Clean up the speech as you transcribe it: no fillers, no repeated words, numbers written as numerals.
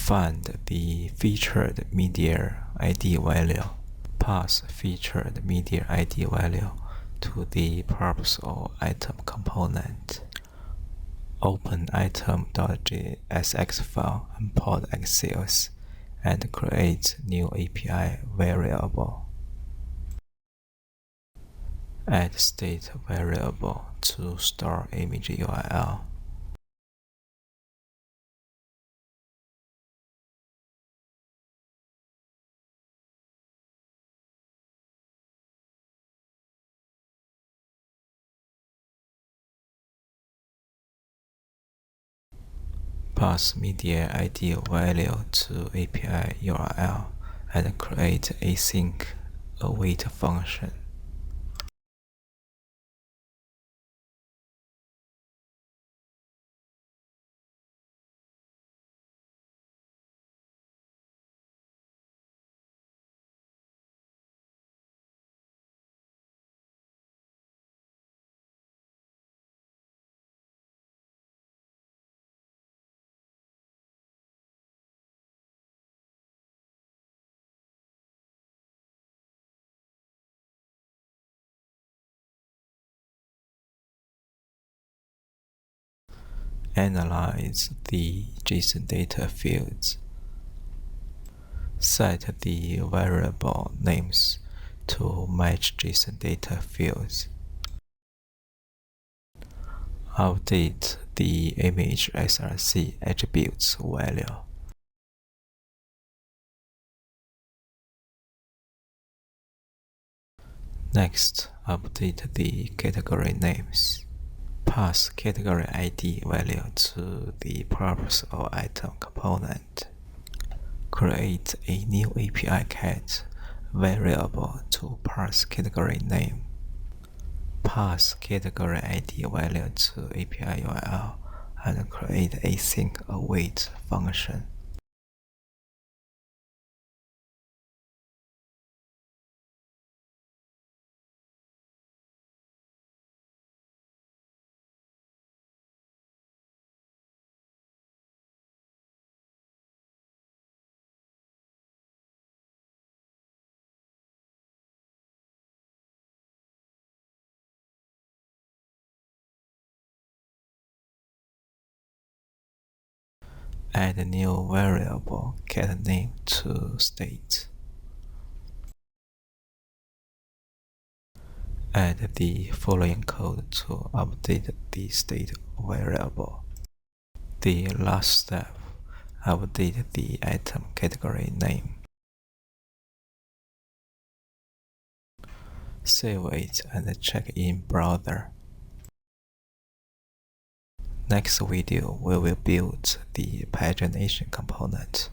Find the featured media ID value. Pass featured media ID value to the purpose or item component. Open item.jsx file, import access, and create new API variable. Add state variable to store image URL. Pass media ID value to API URL and create async await function. Analyze the JSON data fields. Set the variable names to match JSON data fields. Update the image src attributes value. Next, update the category names. Pass category ID value to the purpose or item component. Create a new API cat variable to parse category name. Pass category ID value to API URL and create async await function. Add a new variable cat name to state. Add the following code to update the state variable. The last step, update the item category name. Save it and check in browser. Next video, we will build the pagination component.